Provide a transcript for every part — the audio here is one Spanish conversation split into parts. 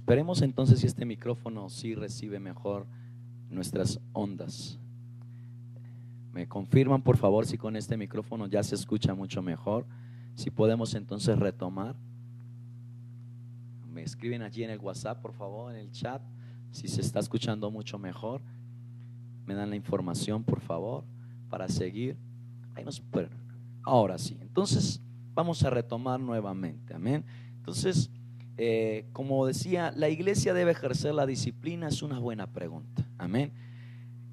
Esperemos entonces si este micrófono sí recibe mejor nuestras ondas. Me confirman por favor si con este micrófono ya se escucha mucho mejor. Si podemos entonces retomar. Me escriben allí en el WhatsApp por favor, en el chat, si se está escuchando mucho mejor. Me dan la información por favor para seguir. Ahora sí, entonces vamos a retomar nuevamente, amén. Entonces, como decía, la iglesia debe ejercer la disciplina, es una buena pregunta, amén.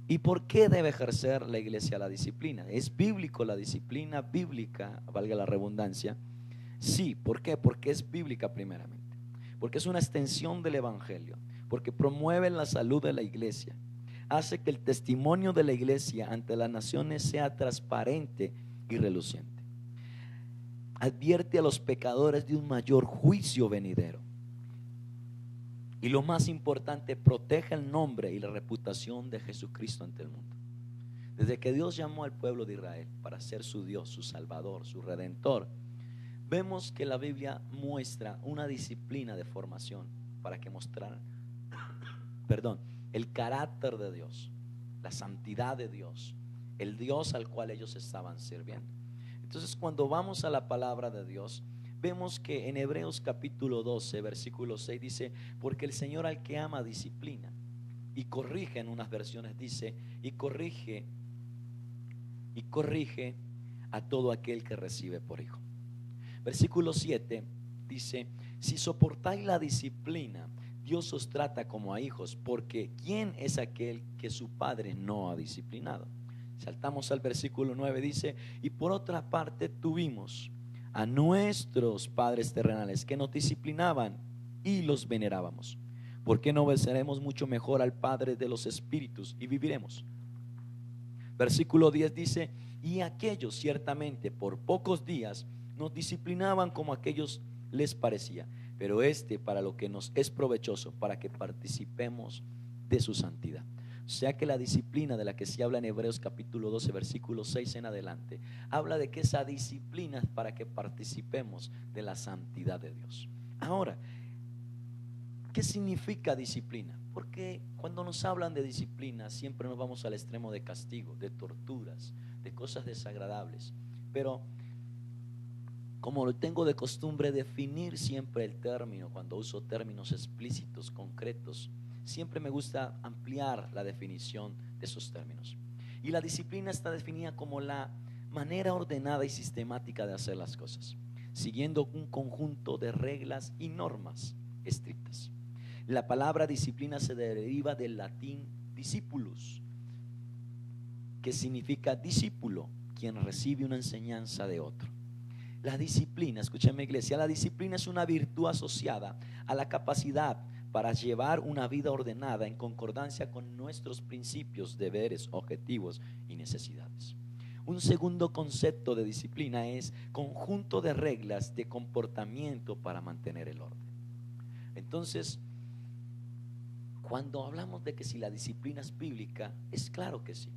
¿Y por qué debe ejercer la iglesia la disciplina? ¿Es bíblico la disciplina? Bíblica, valga la redundancia. Sí, ¿por qué? Porque es bíblica primeramente, porque es una extensión del evangelio, porque promueve la salud de la iglesia, hace que el testimonio de la iglesia ante las naciones sea transparente y reluciente, advierte a los pecadores de un mayor juicio venidero y lo más importante, protege el nombre y la reputación de Jesucristo ante el mundo. Desde que Dios llamó al pueblo de Israel para ser su Dios, su Salvador, su Redentor, vemos que la Biblia muestra una disciplina de formación para que mostraran, el carácter de Dios, la santidad de Dios, el Dios al cual ellos estaban sirviendo. Entonces, cuando vamos a la palabra de Dios, vemos que en Hebreos capítulo 12, versículo 6 dice: porque el Señor al que ama disciplina y corrige, en unas versiones dice, y corrige a todo aquel que recibe por hijo. Versículo 7 dice: si soportáis la disciplina, Dios os trata como a hijos, porque ¿quién es aquel que su padre no ha disciplinado? Saltamos al versículo 9, dice: y por otra parte tuvimos a nuestros padres terrenales que nos disciplinaban y los venerábamos. ¿Por qué no obedeceremos mucho mejor al Padre de los espíritus y viviremos? Versículo 10 dice: y aquellos ciertamente por pocos días nos disciplinaban como a aquellos les parecía, pero para lo que nos es provechoso, para que participemos de su santidad. O sea que la disciplina de la que se habla en Hebreos capítulo 12 versículo 6 en adelante, habla de que esa disciplina es para que participemos de la santidad de Dios. Ahora, ¿qué significa disciplina? Porque cuando nos hablan de disciplina siempre nos vamos al extremo de castigo, de torturas, de cosas desagradables. Pero como lo tengo de costumbre definir siempre el término, cuando uso términos explícitos, concretos, siempre me gusta ampliar la definición de esos términos. Y la disciplina está definida como la manera ordenada y sistemática de hacer las cosas, siguiendo un conjunto de reglas y normas estrictas. La palabra disciplina se deriva del latín discipulus, que significa discípulo, quien recibe una enseñanza de otro. La disciplina, escúchame iglesia, la disciplina es una virtud asociada a la capacidad para llevar una vida ordenada en concordancia con nuestros principios, deberes, objetivos y necesidades. Un segundo concepto de disciplina es conjunto de reglas de comportamiento para mantener el orden. Entonces, cuando hablamos de que si la disciplina es bíblica, es claro que sí.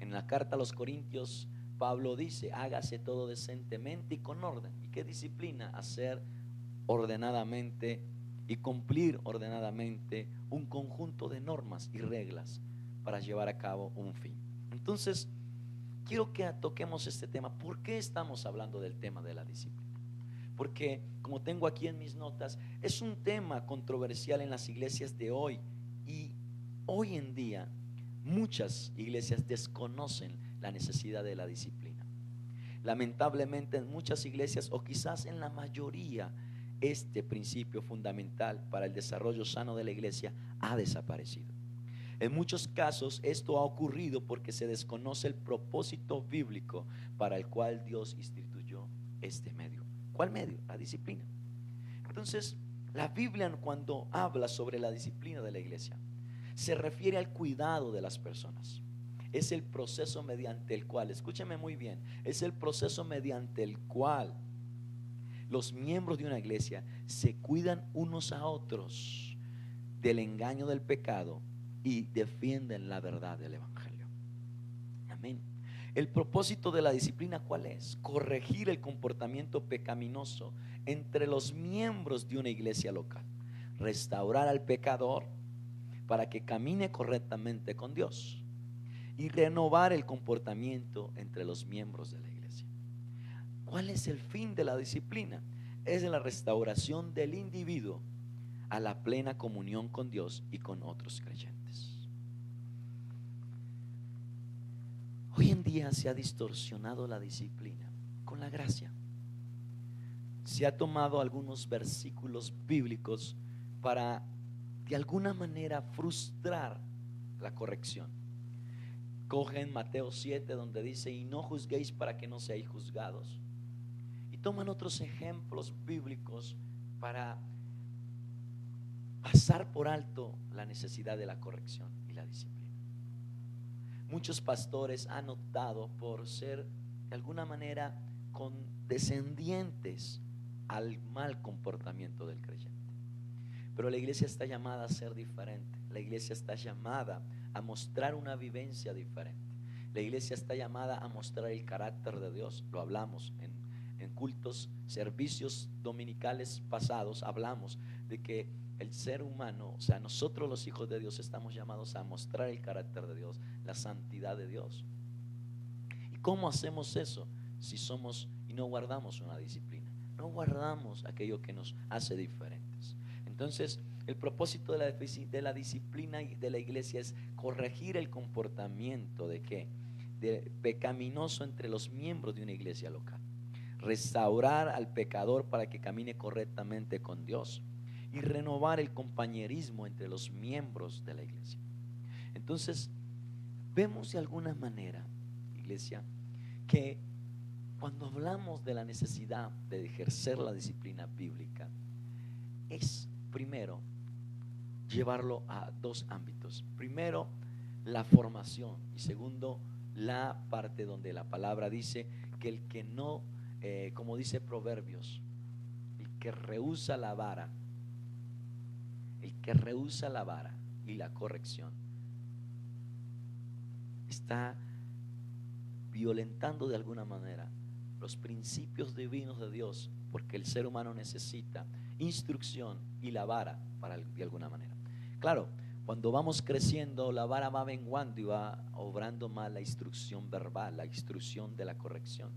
En la carta a los Corintios, Pablo dice: hágase todo decentemente y con orden. ¿Y qué disciplina? Hacer ordenadamente y cumplir ordenadamente un conjunto de normas y reglas para llevar a cabo un fin. Entonces, quiero que toquemos este tema. ¿Por qué estamos hablando del tema de la disciplina? Porque, como tengo aquí en mis notas, es un tema controversial en las iglesias de hoy. Y hoy en día muchas iglesias desconocen la necesidad de la disciplina. Lamentablemente en muchas iglesias, o quizás en la mayoría, este principio fundamental para el desarrollo sano de la iglesia ha desaparecido. En muchos casos esto ha ocurrido porque se desconoce el propósito bíblico para el cual Dios instituyó este medio. ¿Cuál medio? La disciplina. Entonces, la Biblia, cuando habla sobre la disciplina de la iglesia, se refiere al cuidado de las personas. Es el proceso mediante el cual, escúchame muy bien, es el proceso mediante el cual los miembros de una iglesia se cuidan unos a otros del engaño del pecado y defienden la verdad del evangelio. Amén. El propósito de la disciplina, ¿cuál es? Corregir el comportamiento pecaminoso entre los miembros de una iglesia local. restaurar al pecador para que camine correctamente con Dios y renovar el comportamiento entre los miembros de la iglesia. ¿Cuál es el fin de la disciplina? Es la restauración del individuo a la plena comunión con Dios y con otros creyentes. Hoy en día se ha distorsionado la disciplina con la gracia. Se ha tomado algunos versículos bíblicos para de alguna manera frustrar la corrección. Cogen Mateo 7 donde dice: y no juzguéis para que no seáis juzgados. Y toman otros ejemplos bíblicos para pasar por alto la necesidad de la corrección y la disciplina. Muchos pastores han optado por ser de alguna manera condescendientes al mal comportamiento del creyente. Pero la iglesia está llamada a ser diferente. La iglesia está llamada a mostrar una vivencia diferente. La iglesia está llamada a mostrar el carácter de Dios. Lo hablamos en cultos, servicios dominicales pasados. Hablamos de que el ser humano, o sea, nosotros los hijos de Dios estamos llamados a mostrar el carácter de Dios, la santidad de Dios. ¿Y cómo hacemos eso? Si somos y no guardamos una disciplina, no guardamos aquello que nos hace diferentes. Entonces, el propósito de la disciplina de la iglesia es corregir el comportamiento de pecaminoso entre los miembros de una iglesia local, restaurar al pecador para que camine correctamente con Dios y renovar el compañerismo entre los miembros de la iglesia. Entonces, vemos de alguna manera, iglesia, que cuando hablamos de la necesidad de ejercer la disciplina bíblica, es primero llevarlo a dos ámbitos. Primero, la formación, y segundo, la parte donde la palabra dice que el que no, como dice Proverbios, el que rehúsa la vara y la corrección, está violentando de alguna manera los principios divinos de Dios, porque el ser humano necesita instrucción y la vara de alguna manera. Claro, cuando vamos creciendo, la vara va menguando y va obrando más la instrucción verbal, la instrucción de la corrección.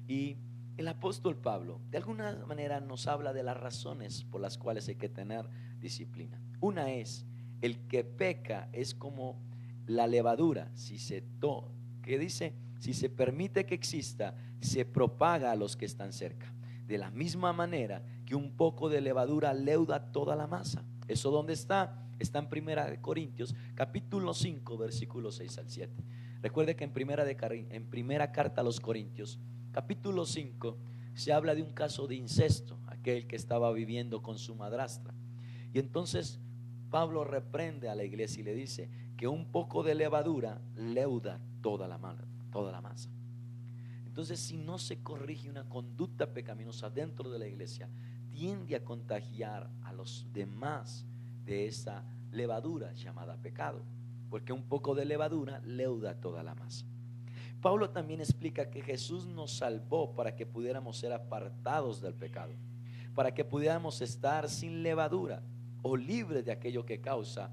Y el apóstol Pablo de alguna manera nos habla de las razones por las cuales hay que tener disciplina. Una es: el que peca es como la levadura, que dice, si se permite que exista, se propaga a los que están cerca. De la misma manera que un poco de levadura leuda toda la masa. ¿Eso dónde está? Está en Primera de Corintios, capítulo 5, versículos 6 al 7. Recuerde que en primera carta a los Corintios, capítulo 5, se habla de un caso de incesto, aquel que estaba viviendo con su madrastra. Y entonces Pablo reprende a la iglesia y le dice que un poco de levadura leuda toda la masa. Entonces, si no se corrige una conducta pecaminosa dentro de la iglesia, tiende a contagiar a los demás de esa levadura llamada pecado, porque un poco de levadura leuda toda la masa. Pablo también explica que Jesús nos salvó para que pudiéramos ser apartados del pecado, para que pudiéramos estar sin levadura o libres de aquello que causa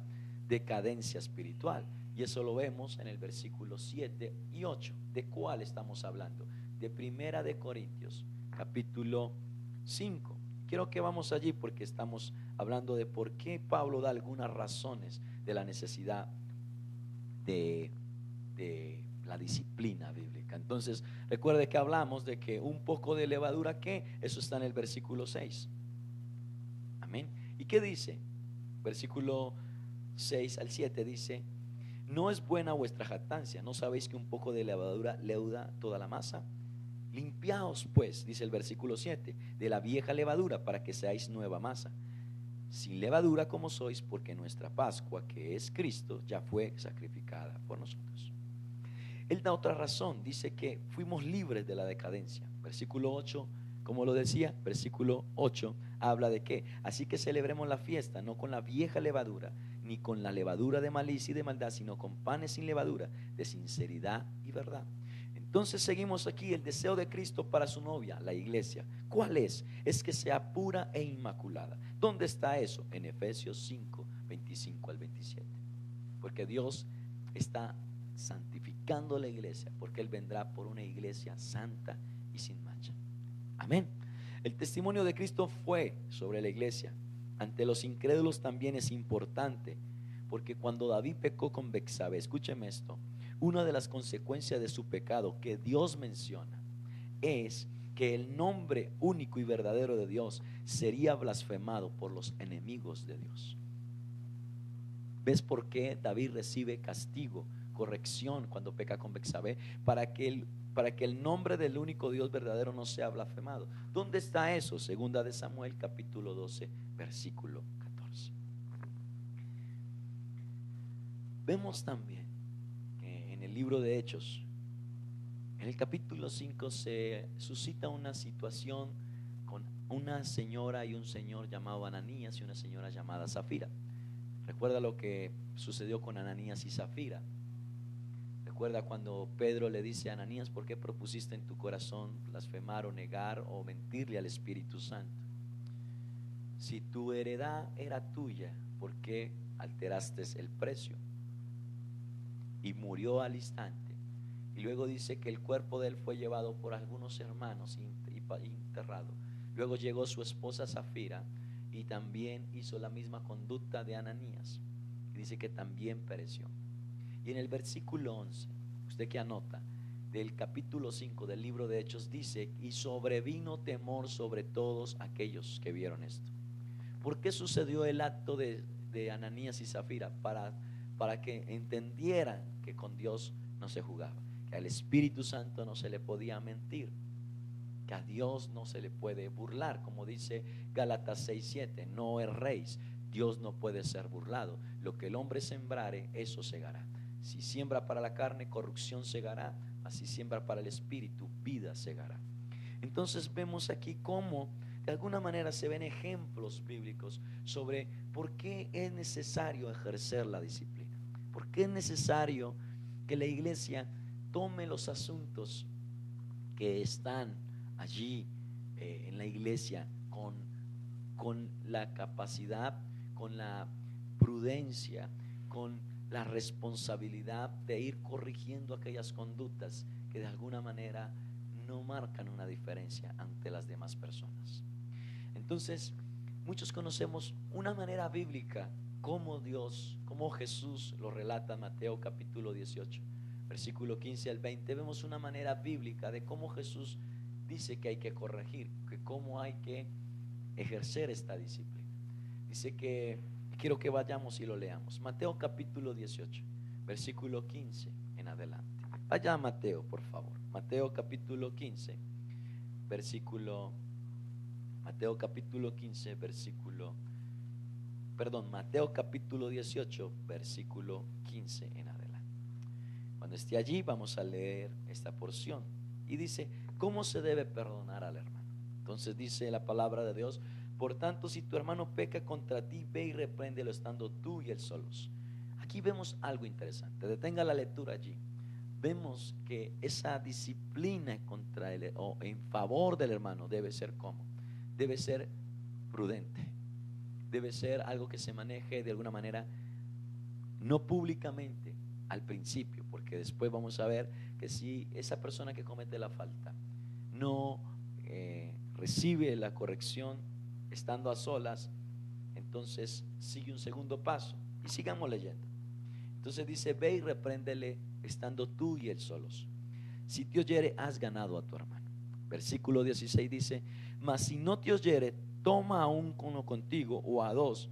decadencia espiritual. Y eso lo vemos en el versículo 7 y 8. ¿De cuál estamos hablando? De Primera de Corintios, capítulo 5. Quiero que vamos allí porque estamos hablando de por qué Pablo da algunas razones de la necesidad de la disciplina bíblica. Entonces, recuerde que hablamos de que un poco de levadura, ¿qué? Eso está en el versículo 6. Amén. ¿Y qué dice? Versículo 6 al 7 dice: no es buena vuestra jactancia, ¿no sabéis que un poco de levadura leuda toda la masa? Limpiaos pues, dice el versículo 7, de la vieja levadura para que seáis nueva masa, sin levadura como sois, porque nuestra Pascua, que es Cristo, ya fue sacrificada por nosotros. Él da otra razón, dice que fuimos libres de la decadencia. Versículo 8, como lo decía, versículo 8 habla de que así que celebremos la fiesta no con la vieja levadura, ni con la levadura de malicia y de maldad, sino con panes sin levadura, de sinceridad y verdad. Entonces seguimos aquí, el deseo de Cristo para su novia, la iglesia. ¿Cuál es? Es que sea pura e inmaculada. ¿Dónde está eso? En Efesios 5, 25 al 27. Porque Dios está santificando la iglesia, porque Él vendrá por una iglesia santa y sin mancha. Amén. El testimonio de Cristo fue sobre la iglesia. Ante los incrédulos también es importante, porque cuando David pecó con Betsabé, escúcheme esto, una de las consecuencias de su pecado que Dios menciona es que el nombre único y verdadero de Dios sería blasfemado por los enemigos de Dios. ¿Ves por qué David recibe castigo, corrección cuando peca con Betsabé? Para que el nombre del único Dios verdadero no sea blasfemado. ¿Dónde está eso? Segunda de Samuel capítulo 12 versículo 14. Vemos también que en el libro de Hechos, en el capítulo 5, se suscita una situación con una señora y un señor llamado Ananías y una señora llamada Zafira. Recuerda lo que sucedió con Ananías y Zafira. Recuerda cuando Pedro le dice a Ananías: ¿por qué propusiste en tu corazón blasfemar o negar o mentirle al Espíritu Santo? Si tu heredad era tuya, ¿por qué alteraste el precio? Y murió al instante. Y luego dice que el cuerpo de él fue llevado por algunos hermanos y enterrado. Luego llegó su esposa Zafira y también hizo la misma conducta de Ananías, y dice que también pereció. Y en el versículo 11, usted que anota, del capítulo 5 del libro de Hechos, dice: y sobrevino temor sobre todos aquellos que vieron esto. ¿Por qué sucedió el acto de Ananías y Zafira? Para que entendieran que con Dios no se jugaba, que al Espíritu Santo no se le podía mentir, que a Dios no se le puede burlar, como dice Gálatas 6:7, no erréis, Dios no puede ser burlado. Lo que el hombre sembrare, eso segará. Si siembra para la carne, corrupción segará, así siembra para el Espíritu, vida segará. Entonces vemos aquí cómo de alguna manera se ven ejemplos bíblicos sobre por qué es necesario ejercer la disciplina, por qué es necesario que la iglesia tome los asuntos que están allí en la iglesia con la capacidad, con la prudencia, con la responsabilidad de ir corrigiendo aquellas conductas que de alguna manera no marcan una diferencia ante las demás personas. Entonces, muchos conocemos una manera bíblica como Jesús lo relata en Mateo capítulo 18, versículo 15 al 20. Vemos una manera bíblica de cómo Jesús dice que hay que corregir, que cómo hay que ejercer esta disciplina. Dice que, quiero que vayamos y lo leamos. Mateo capítulo 18, versículo 15 en adelante. Vaya a Mateo, por favor. Mateo capítulo 15, Mateo capítulo 18, versículo 15 en adelante. Cuando esté allí vamos a leer esta porción. Y dice: ¿cómo se debe perdonar al hermano? Entonces dice la palabra de Dios: por tanto, si tu hermano peca contra ti, ve y repréndelo estando tú y él solos. Aquí vemos algo interesante. Detenga la lectura allí. Vemos que esa disciplina contra él o en favor del hermano debe ser ¿cómo? Debe ser prudente. Debe ser algo que se maneje de alguna manera, no públicamente al principio, porque después vamos a ver que si esa persona que comete la falta no recibe la corrección estando a solas, entonces sigue un segundo paso. Y sigamos leyendo. Entonces dice: ve y repréndele estando tú y él solos. Si te oyere, has ganado a tu hermano. Versículo 16 dice: mas si no te oyere, toma a uno contigo o a dos.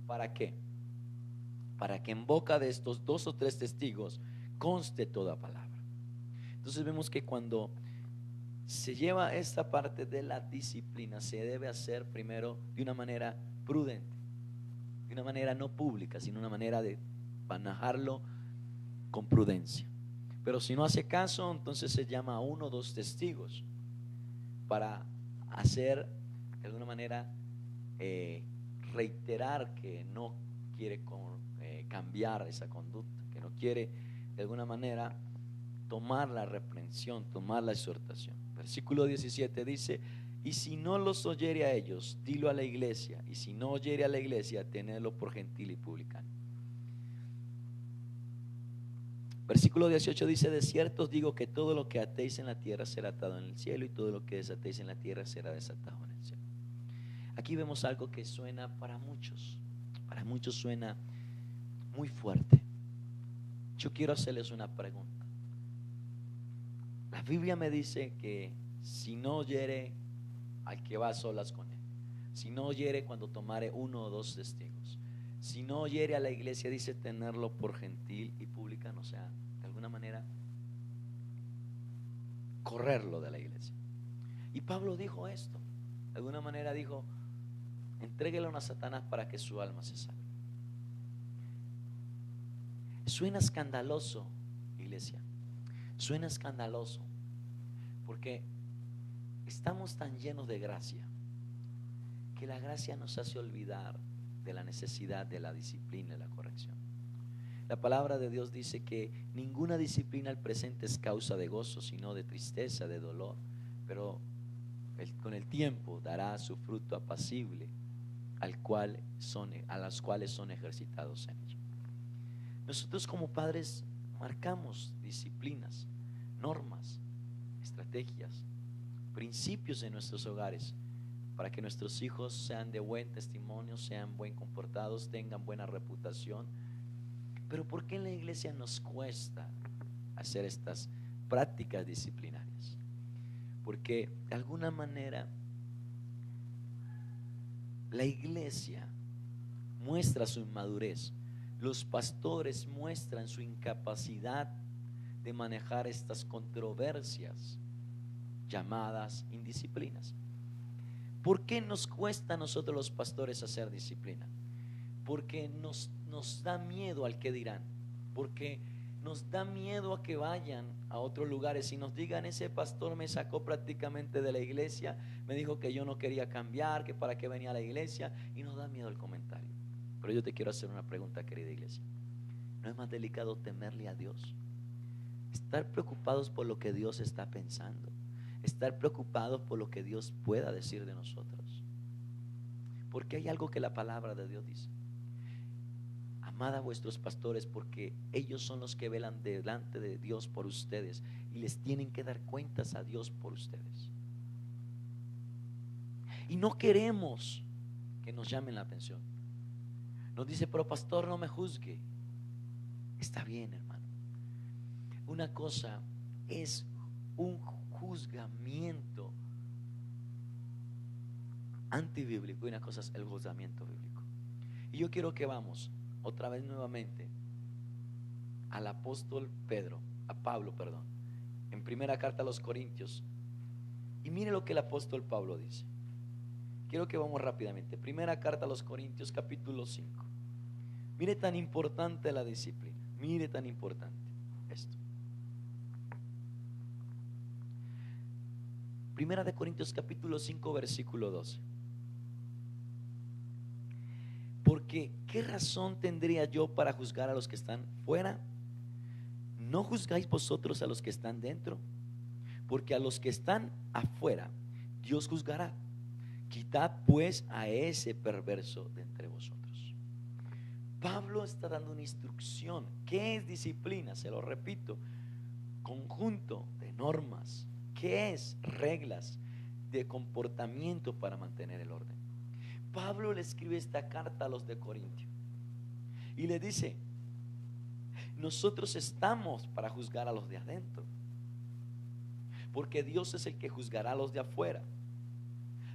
¿Para qué? Para que en boca de estos 2 o 3 testigos conste toda palabra. Entonces vemos que cuando se lleva esta parte de la disciplina, se debe hacer primero de una manera prudente, de una manera no pública, sino una manera de manejarlo con prudencia. Pero si no hace caso, entonces se llama a 1 o 2 testigos para hacer de alguna manera reiterar que no quiere cambiar esa conducta, que no quiere de alguna manera tomar la reprensión, tomar la exhortación. Versículo 17 dice: y si no los oyere a ellos, dilo a la iglesia, y si no oyere a la iglesia, tenedlo por gentil y publicano. Versículo 18 dice: de cierto os digo que todo lo que atéis en la tierra será atado en el cielo, y todo lo que desatéis en la tierra será desatado en el cielo. Aquí vemos algo que suena para muchos suena muy fuerte. Yo quiero hacerles una pregunta. La Biblia me dice que si no oyere al que va a solas con él, si no oyere cuando tomare uno o dos testigos, si no oyere a la iglesia, dice tenerlo por gentil y publicano, o sea, de alguna manera correrlo de la iglesia. Y Pablo dijo esto, de alguna manera dijo: entréguelo a Satanás para que su alma se salve. Suena escandaloso, iglesia, suena escandaloso, porque estamos tan llenos de gracia que la gracia nos hace olvidar de la necesidad de la disciplina y la corrección. La palabra de Dios dice que ninguna disciplina al presente es causa de gozo, sino de tristeza, de dolor, pero con el tiempo dará su fruto apacible a las cuales son ejercitados en ello. Nosotros como padres marcamos disciplinas, normas, estrategias, principios en nuestros hogares para que nuestros hijos sean de buen testimonio, sean buen comportados, tengan buena reputación. Pero ¿por qué en la iglesia nos cuesta hacer estas prácticas disciplinarias? Porque de alguna manera la iglesia muestra su inmadurez, los pastores muestran su incapacidad de manejar estas controversias llamadas indisciplinas. ¿Por qué nos cuesta a nosotros los pastores hacer disciplina? Porque nos da miedo al que dirán, porque nos da miedo a que vayan a otros lugares y nos digan: ese pastor me sacó prácticamente de la iglesia, me dijo que yo no quería cambiar, que para qué venía a la iglesia, y nos da miedo el comentario. Pero yo te quiero hacer una pregunta, querida iglesia. ¿No es más delicado temerle a Dios? Estar preocupados por lo que Dios está pensando, estar preocupados por lo que Dios pueda decir de nosotros. Porque hay algo que la palabra de Dios dice: amad a vuestros pastores, porque ellos son los que velan delante de Dios por ustedes y les tienen que dar cuentas a Dios por ustedes. Y no queremos que nos llamen la atención. Nos dice: pero pastor, no me juzgue. Está bien, hermano. Una cosa es un juzgamiento antibíblico y una cosa es el juzgamiento bíblico. Y yo quiero que vamos otra vez nuevamente al apóstol Pablo, en primera carta a los Corintios, y mire lo que el apóstol Pablo dice. Quiero que vamos rápidamente. Primera carta a los Corintios, capítulo 5. Mire tan importante la disciplina, mire tan importante esto. Primera de Corintios, capítulo 5, versículo 12. Porque ¿qué razón tendría yo para juzgar a los que están fuera? ¿No juzgáis vosotros a los que están dentro? Porque a los que están afuera Dios juzgará. Quitad pues a ese perverso de entre vosotros. Pablo está dando una instrucción. ¿Qué es disciplina? Se lo repito: conjunto de normas. ¿Qué es? Reglas de comportamiento para mantener el orden. Pablo le escribe esta carta a los de Corintio y le dice: nosotros estamos para juzgar a los de adentro, porque Dios es el que juzgará a los de afuera.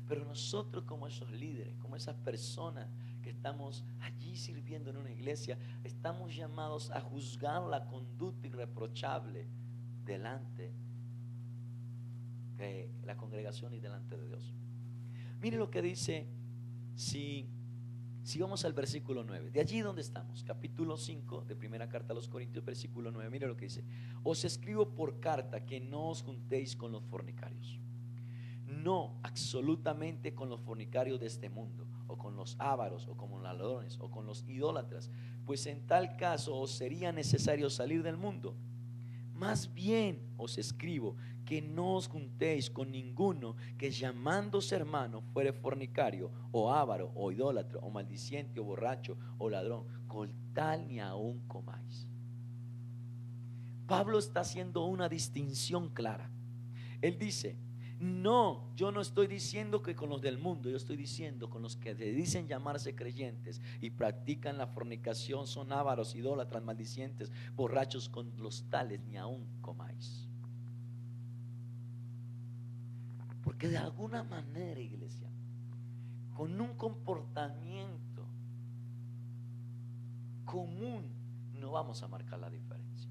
Pero nosotros, como esos líderes, como esas personas que estamos allí sirviendo en una iglesia, estamos llamados a juzgar la conducta irreprochable delante de la congregación y delante de Dios. Mire lo que dice, si vamos al versículo 9, de allí donde estamos, capítulo 5 de primera carta a los Corintios, versículo 9. Mire lo que dice: os escribo por carta que no os juntéis con los fornicarios. No absolutamente con los fornicarios de este mundo, o con los ávaros, o con los ladrones, o con los idólatras, pues en tal caso os sería necesario salir del mundo. Más bien os escribo que no os juntéis con ninguno que llamándose hermano fuere fornicario, o avaro, o idólatra, o maldiciente, o borracho, o ladrón, con tal ni aún comáis. Pablo está haciendo una distinción clara. Él dice: no, yo no estoy diciendo que con los del mundo, yo estoy diciendo con los que dicen llamarse creyentes y practican la fornicación, son ávaros, idólatras, maldicientes, borrachos, con los tales ni aún comáis. Porque de alguna manera, iglesia, con un comportamiento común no vamos a marcar la diferencia.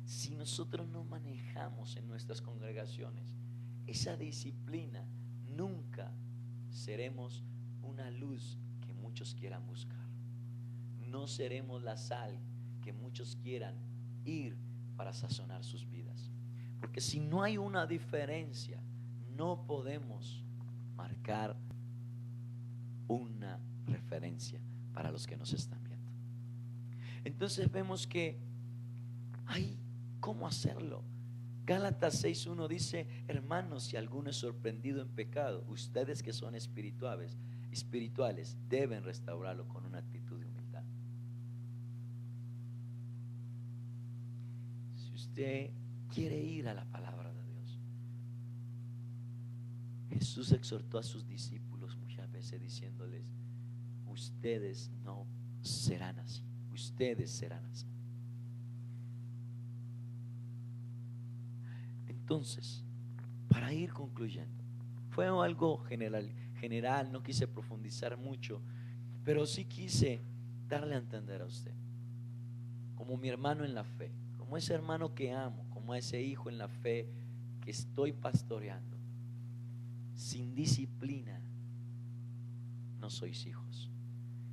Si nosotros no manejamos en nuestras congregaciones esa disciplina, nunca seremos una luz que muchos quieran buscar. No seremos la sal que muchos quieran ir para sazonar sus vidas. Porque si no hay una diferencia, no podemos marcar una referencia para los que nos están viendo. Entonces vemos que hay cómo hacerlo. Gálatas 6:1 dice: hermanos, si alguno es sorprendido en pecado, ustedes que son espirituales deben restaurarlo con una actitud de humildad. Si usted quiere ir a la palabra de Dios, Jesús exhortó a sus discípulos muchas veces diciéndoles: ustedes no serán así, ustedes serán así. Entonces, para ir concluyendo, fue algo general, no quise profundizar mucho, pero sí quise darle a entender a usted, como mi hermano en la fe, como ese hermano que amo, como ese hijo en la fe que estoy pastoreando. Sin disciplina no sois hijos.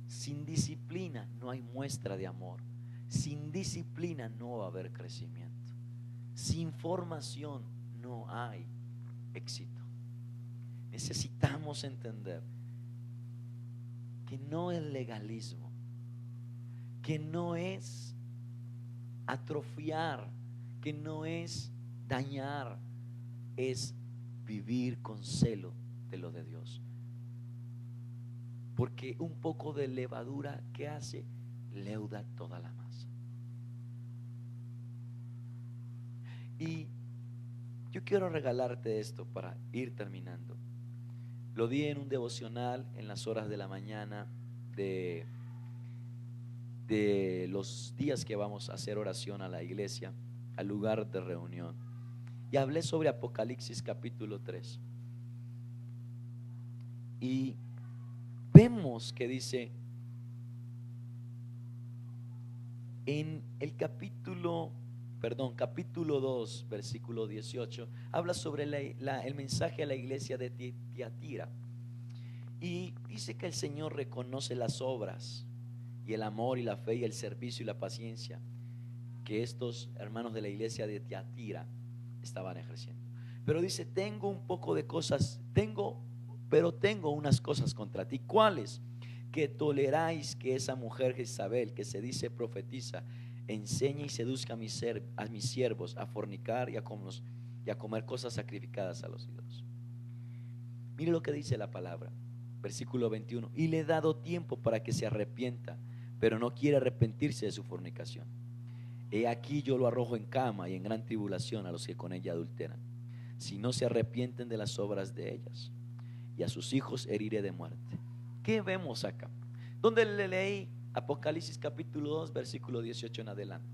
Sin disciplina no hay muestra de amor. Sin disciplina no va a haber crecimiento. Sin formación no hay éxito. Necesitamos entender que no es legalismo, que no es atrofiar, que no es dañar, es vivir con celo de lo de Dios. Porque un poco de levadura, ¿qué hace? Leuda toda la masa. Y yo quiero regalarte esto para ir terminando. Lo di en un devocional en las horas de la mañana de los días que vamos a hacer oración a la iglesia, al lugar de reunión. Y hablé sobre Apocalipsis capítulo 3. Y vemos que dice en el capítulo 2, versículo 18, habla sobre el mensaje a la iglesia de Tiatira. Y dice que el Señor reconoce las obras y el amor y la fe y el servicio y la paciencia que estos hermanos de la iglesia de Tiatira estaban ejerciendo. Pero dice: tengo un poco de cosas, pero tengo unas cosas contra ti. ¿Cuáles? Que toleráis que esa mujer Jezabel, que se dice profetiza, enseñe y seduzca a mis siervos a fornicar y a comer cosas sacrificadas a los ídolos. Mire lo que dice la palabra, versículo 21: y le he dado tiempo para que se arrepienta, pero no quiere arrepentirse de su fornicación. He aquí yo lo arrojo en cama y en gran tribulación a los que con ella adulteran, si no se arrepienten de las obras de ellas, y a sus hijos heriré de muerte. ¿Qué vemos acá? Donde le leí Apocalipsis capítulo 2, versículo 18 en adelante,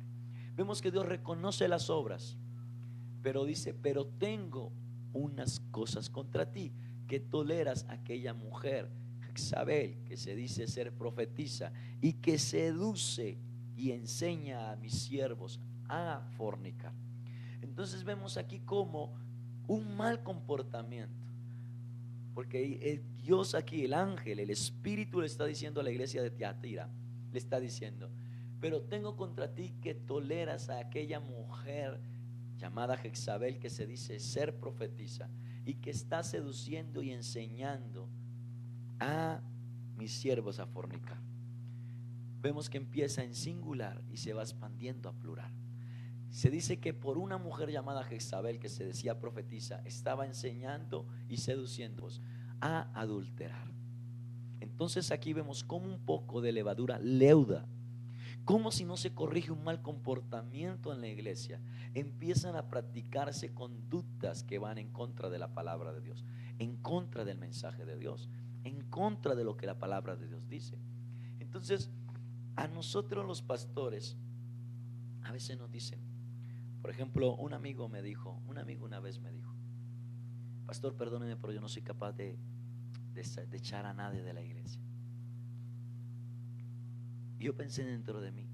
vemos que Dios reconoce las obras, pero dice: pero tengo unas cosas contra ti, que toleras a aquella mujer Jezabel, que se dice ser profetiza y que seduce y enseña a mis siervos a fornicar. Entonces vemos aquí como un mal comportamiento, porque Dios aquí, el ángel, el espíritu le está diciendo a la iglesia de Tiatira, le está diciendo: pero tengo contra ti que toleras a aquella mujer llamada Jezabel, que se dice ser profetiza y que está seduciendo y enseñando a mis siervos a fornicar. Vemos que empieza en singular y se va expandiendo a plural. Se dice que por una mujer llamada Jezabel, que se decía profetisa, estaba enseñando y seduciendo a adulterar. Entonces aquí vemos como un poco de levadura leuda, como si no se corrige un mal comportamiento en la iglesia, empiezan a practicarse conductas que van en contra de la palabra de Dios, en contra del mensaje de Dios, en contra de lo que la palabra de Dios dice. Entonces, a nosotros los pastores, a veces nos dicen, por ejemplo, un amigo una vez me dijo: pastor, perdóneme, pero yo no soy capaz de echar a nadie de la iglesia. Y yo pensé dentro de mí,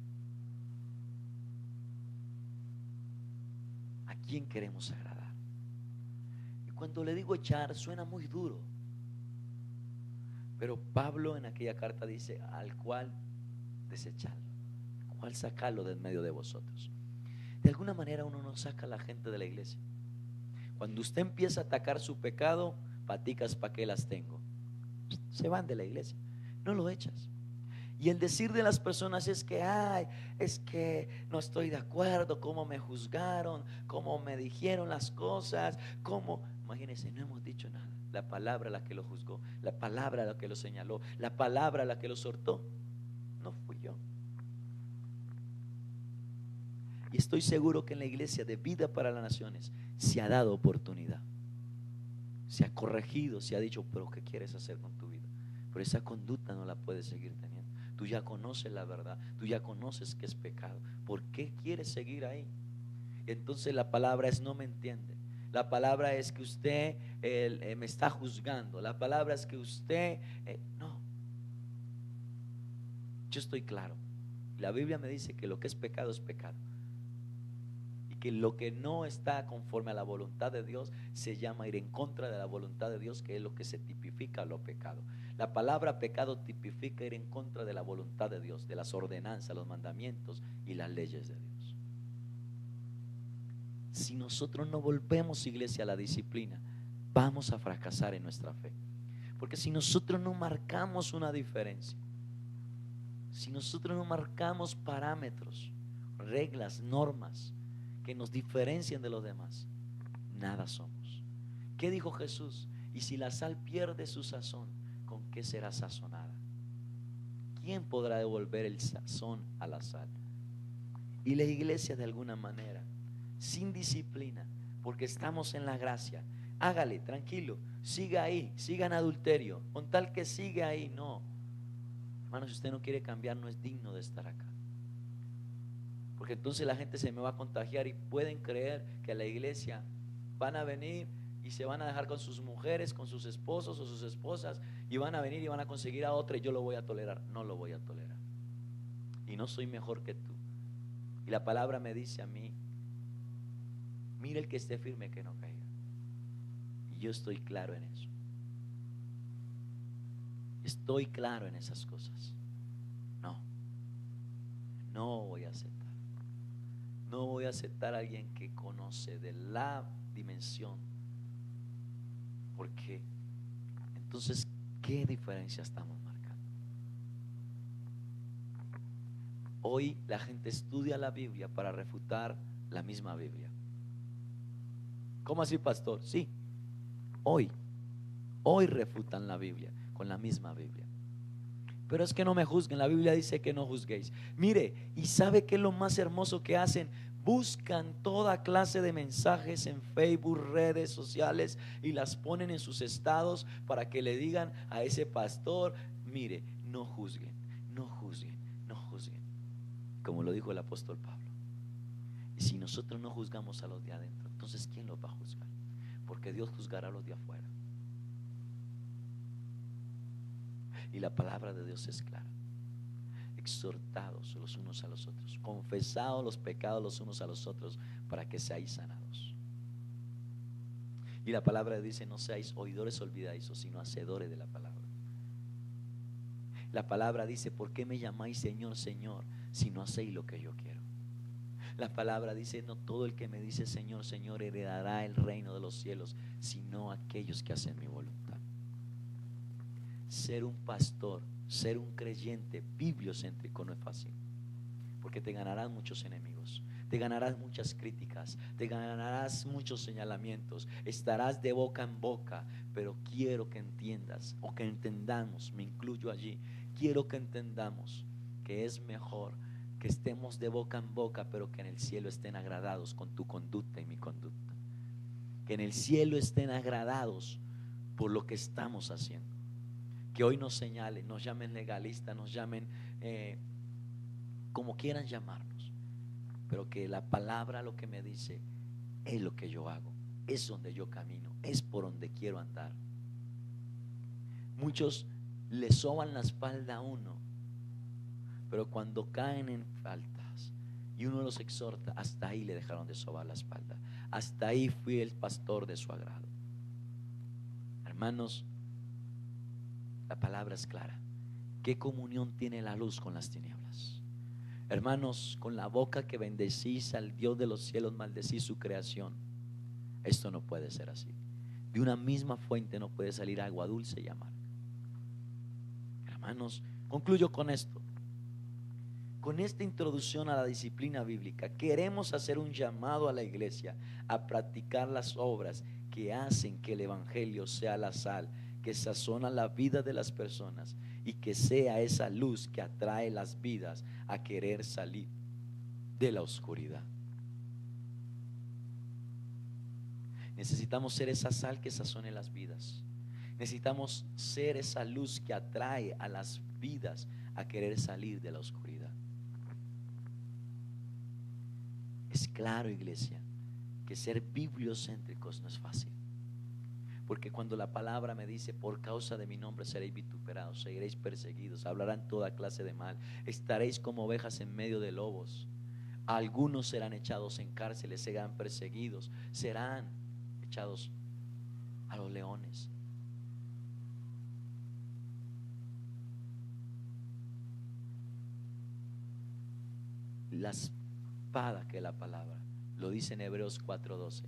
¿a quién queremos agradar? Y cuando le digo echar, suena muy duro, pero Pablo en aquella carta dice: al cual desecharlo, al cual sacarlo de en medio de vosotros. De alguna manera uno no saca a la gente de la iglesia. Cuando usted empieza a atacar su pecado, paticas, ¿para qué las tengo? Se van de la iglesia, no lo echas. Y el decir de las personas es que, ay, es que no estoy de acuerdo, cómo me juzgaron, cómo me dijeron las cosas, cómo, imagínense, no hemos dicho nada. La palabra la que lo juzgó, la palabra la que lo señaló, la palabra la que lo exhortó, no fui yo. Y estoy seguro que en la iglesia de Vida para las Naciones se ha dado oportunidad, se ha corregido, se ha dicho, pero ¿qué quieres hacer con tu vida? Pero esa conducta no la puedes seguir teniendo. Tú ya conoces la verdad, tú ya conoces que es pecado. ¿Por qué quieres seguir ahí? Entonces la palabra es: no me entiende. La palabra es que usted me está juzgando. La palabra es que usted no. Yo estoy claro. La Biblia me dice que lo que es pecado es pecado, y que lo que no está conforme a la voluntad de Dios se llama ir en contra de la voluntad de Dios, que es lo que se tipifica lo pecado. La palabra pecado tipifica ir en contra de la voluntad de Dios, de las ordenanzas, los mandamientos y las leyes de Dios. Si nosotros no volvemos, iglesia, a la disciplina, vamos a fracasar en nuestra fe. Porque si nosotros no marcamos una diferencia, si nosotros no marcamos parámetros, reglas, normas que nos diferencian de los demás, nada somos. ¿Qué dijo Jesús? Y si la sal pierde su sazón, ¿con qué será sazonada? ¿Quién podrá devolver el sazón a la sal? Y la iglesia, de alguna manera, sin disciplina, porque estamos en la gracia, hágale, tranquilo, siga ahí, siga en adulterio, con tal que siga ahí. No, hermano, si usted no quiere cambiar, no es digno de estar acá. Porque entonces la gente se me va a contagiar y pueden creer que a la iglesia van a venir y se van a dejar con sus mujeres, con sus esposos o sus esposas, y van a venir y van a conseguir a otra, y yo lo voy a tolerar. No lo voy a tolerar. Y no soy mejor que tú. Y la palabra me dice a mí: mire el que esté firme, que no caiga. Y yo estoy claro en eso. Estoy claro en esas cosas. No voy a aceptar. No voy a aceptar a alguien que conoce de la dimensión. Porque entonces, ¿qué diferencia estamos marcando? Hoy la gente estudia la Biblia para refutar la misma Biblia. ¿Cómo así, pastor? Sí, hoy refutan la Biblia con la misma Biblia. Pero es que no me juzguen, la Biblia dice que no juzguéis. Mire, ¿y sabe qué es lo más hermoso que hacen? Buscan toda clase de mensajes en Facebook, redes sociales, y las ponen en sus estados para que le digan a ese pastor: mire, no juzguen, no juzguen, no juzguen, como lo dijo el apóstol Pablo. Y si nosotros no juzgamos a los de adentro, entonces ¿quién los va a juzgar? Porque Dios juzgará a los de afuera. Y la palabra de Dios es clara: exhortados los unos a los otros, confesados los pecados los unos a los otros, para que seáis sanados. Y la palabra dice: no seáis oidores olvidadizos, sino hacedores de la palabra. La palabra dice: ¿por qué me llamáis Señor, Señor, si no hacéis lo que yo quiero? La palabra dice: no todo el que me dice Señor, Señor heredará el reino de los cielos, sino aquellos que hacen mi voluntad. Ser un pastor, ser un creyente bibliocéntrico no es fácil, porque te ganarán muchos enemigos, te ganarás muchas críticas, te ganarás muchos señalamientos, estarás de boca en boca, pero quiero que entiendas o que entendamos, me incluyo allí, quiero que entendamos que es mejor que estemos de boca en boca, pero que en el cielo estén agradados con tu conducta y mi conducta, que en el cielo estén agradados por lo que estamos haciendo. Que hoy nos señalen, nos llamen legalistas, nos llamen como quieran llamarnos, pero que la palabra lo que me dice es lo que yo hago, es donde yo camino, es por donde quiero andar. Muchos le soban la espalda a uno, pero cuando caen en faltas y uno los exhorta, hasta ahí le dejaron de sobar la espalda, hasta ahí fui el pastor de su agrado. Hermanos, la palabra es clara. ¿Qué comunión tiene la luz con las tinieblas? Hermanos, con la boca que bendecís al Dios de los cielos, maldecís su creación. Esto no puede ser así. De una misma fuente no puede salir agua dulce y amarga. Hermanos, concluyo con esto. Con esta introducción a la disciplina bíblica, queremos hacer un llamado a la iglesia a practicar las obras que hacen que el evangelio sea la sal que sazona la vida de las personas y que sea esa luz que atrae las vidas a querer salir de la oscuridad. Necesitamos ser esa sal que sazone las vidas. Necesitamos ser esa luz que atrae a las vidas a querer salir de la oscuridad. Es claro, iglesia, que ser bibliocéntricos no es fácil. Porque cuando la palabra me dice, por causa de mi nombre seréis vituperados, seréis perseguidos, hablarán toda clase de mal, estaréis como ovejas en medio de lobos, algunos serán echados en cárceles, serán perseguidos, serán echados a los leones. La espada, que la palabra lo dice en Hebreos 4:12,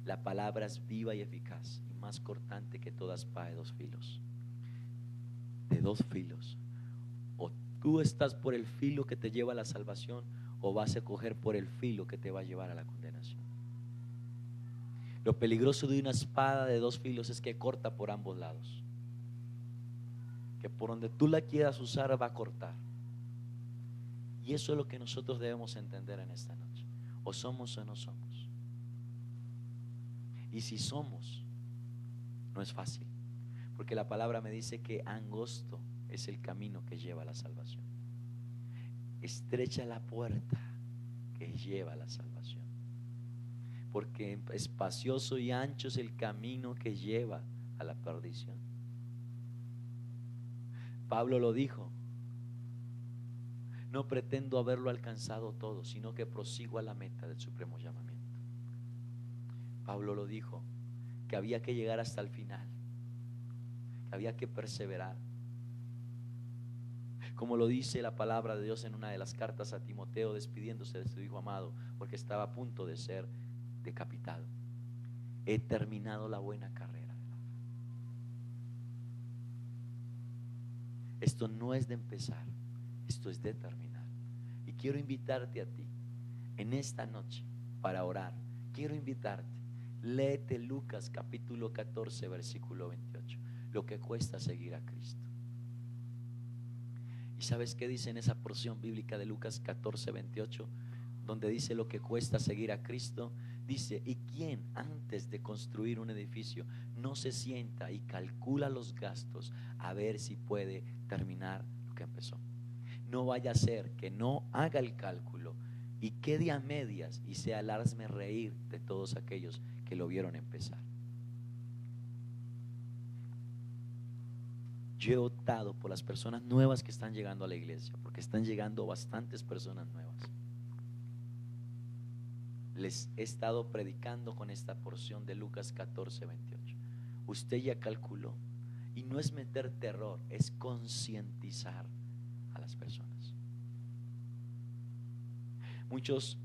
la palabra es viva y eficaz y más cortante que toda espada de dos filos. De dos filos. O tú estás por el filo que te lleva a la salvación, o vas a coger por el filo que te va a llevar a la condenación. Lo peligroso de una espada de dos filos es que corta por ambos lados, que por donde tú la quieras usar va a cortar. Y eso es lo que nosotros debemos entender en esta noche. O somos o no somos. Y si somos, no es fácil, porque la palabra me dice que angosto es el camino que lleva a la salvación, estrecha la puerta que lleva a la salvación, porque espacioso y ancho es el camino que lleva a la perdición. Pablo lo dijo: no pretendo haberlo alcanzado todo, sino que prosigo a la meta del supremo llamamiento. Pablo lo dijo, que había que llegar hasta el final, que había que perseverar. Como lo dice la palabra de Dios en una de las cartas a Timoteo, despidiéndose de su hijo amado, porque estaba a punto de ser decapitado. He terminado la buena carrera de la fe. Esto no es de empezar, esto es de terminar. Y quiero invitarte a ti en esta noche para orar. Quiero invitarte, léete Lucas capítulo 14 versículo 28, lo que cuesta seguir a Cristo. ¿Y sabes qué dice en esa porción bíblica de Lucas 14, 28? Donde dice lo que cuesta seguir a Cristo. Dice: ¿y quién antes de construir un edificio no se sienta y calcula los gastos a ver si puede terminar lo que empezó? No vaya a ser que no haga el cálculo y quede a medias y sea el hazme reír de todos aquellos que lo vieron empezar. Yo he optado por las personas nuevas que están llegando a la iglesia, porque están llegando bastantes personas nuevas. Les he estado predicando con esta porción de Lucas 14, 28. Usted ya calculó, y no es meter terror, es concientizar a las personas. Muchos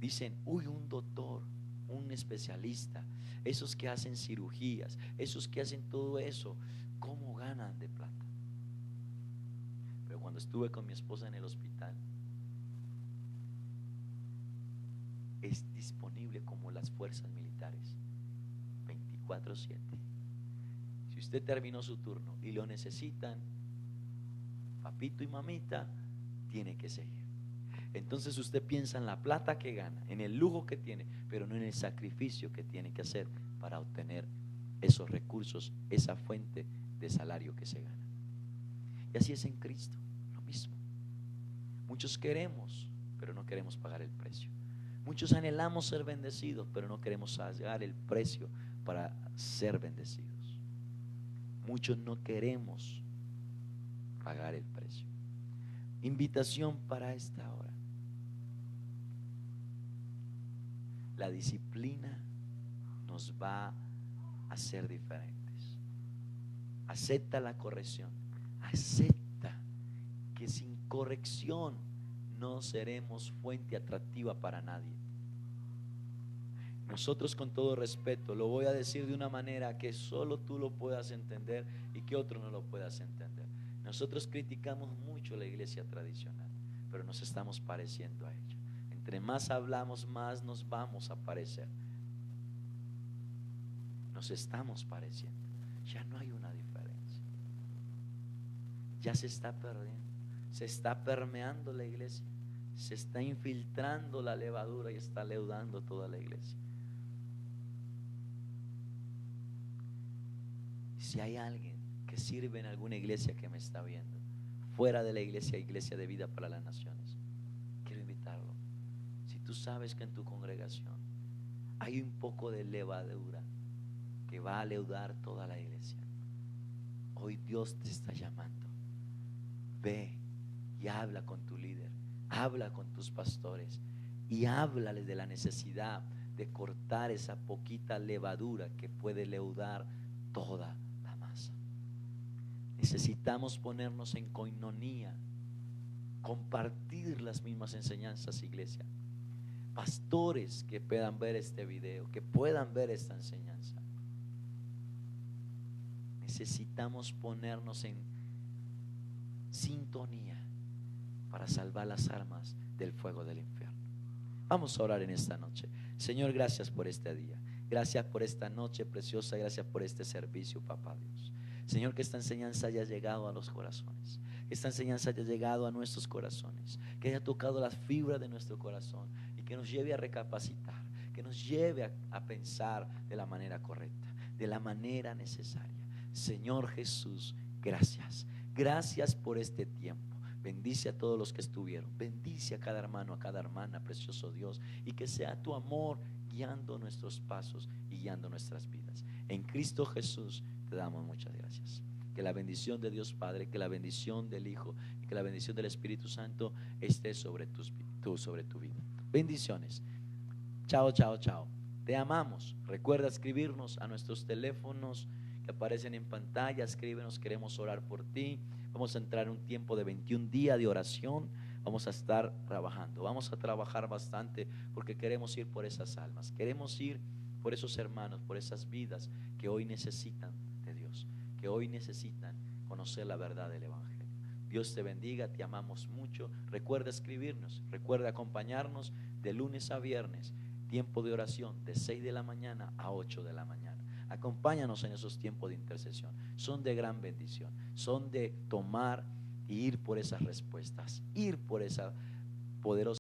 dicen: uy, un doctor, un especialista, esos que hacen cirugías, esos que hacen todo eso, ¿cómo ganan de plata? Pero cuando estuve con mi esposa en el hospital, es disponible como las fuerzas militares, 24/7. Si usted terminó su turno y lo necesitan, papito y mamita, tiene que seguir. Entonces usted piensa en la plata que gana, en el lujo que tiene, pero no en el sacrificio que tiene que hacer para obtener esos recursos, esa fuente de salario que se gana. Y así es en Cristo, lo mismo. Muchos queremos, pero no queremos pagar el precio. Muchos anhelamos ser bendecidos, pero no queremos pagar el precio para ser bendecidos. Muchos no queremos pagar el precio. Invitación para esta hora. La disciplina nos va a hacer diferentes. Acepta la corrección. Acepta que sin corrección no seremos fuente atractiva para nadie. Nosotros, con todo respeto, lo voy a decir de una manera que solo tú lo puedas entender y que otro no lo puedas entender. Nosotros criticamos mucho la iglesia tradicional, pero nos estamos pareciendo a ella. Entre más hablamos, más nos vamos a parecer. Nos estamos pareciendo. Ya no hay una diferencia. Ya se está perdiendo. Se está permeando la iglesia. Se está infiltrando la levadura y está leudando toda la iglesia. Si hay alguien que sirve en alguna iglesia que me está viendo, fuera de la iglesia, iglesia de Vida para las Naciones, quiero invitarlo. Si tú sabes que en tu congregación hay un poco de levadura que va a leudar toda la iglesia, hoy Dios te está llamando. Ve y habla con tu líder, habla con tus pastores y háblales de la necesidad de cortar esa poquita levadura que puede leudar toda la masa. Necesitamos ponernos en coinonía, compartir las mismas enseñanzas, iglesia. Pastores que puedan ver este video, que puedan ver esta enseñanza. Necesitamos ponernos en sintonía para salvar las almas del fuego del infierno. Vamos a orar en esta noche. Señor, gracias por este día. Gracias por esta noche preciosa. Gracias por este servicio, papá Dios. Señor, que esta enseñanza haya llegado a los corazones. Que esta enseñanza haya llegado a nuestros corazones. Que haya tocado las fibras de nuestro corazón. Y que nos lleve a recapacitar. Que nos lleve a pensar de la manera correcta, de la manera necesaria. Señor Jesús, gracias. Gracias por este tiempo. Bendice a todos los que estuvieron. Bendice a cada hermano, a cada hermana, precioso Dios. Y que sea tu amor guiando nuestros pasos y guiando nuestras vidas. En Cristo Jesús te damos muchas gracias. Que la bendición de Dios Padre, que la bendición del Hijo y que la bendición del Espíritu Santo esté sobre tu vida. Bendiciones. Chao, chao, chao. Te amamos. Recuerda escribirnos a nuestros teléfonos que aparecen en pantalla. Escríbenos, queremos orar por ti. Vamos a entrar en un tiempo de 21 días de oración. Vamos a estar trabajando. Vamos a trabajar bastante porque queremos ir por esas almas. Queremos ir por esos hermanos, por esas vidas que hoy necesitan de Dios, que hoy necesitan conocer la verdad del Evangelio. Dios te bendiga, te amamos mucho. Recuerda escribirnos, recuerda acompañarnos de lunes a viernes. Tiempo de oración de 6 de la mañana a 8 de la mañana. Acompáñanos en esos tiempos de intercesión. Son de gran bendición. Son de tomar y ir por esas respuestas. Ir por esa poderosa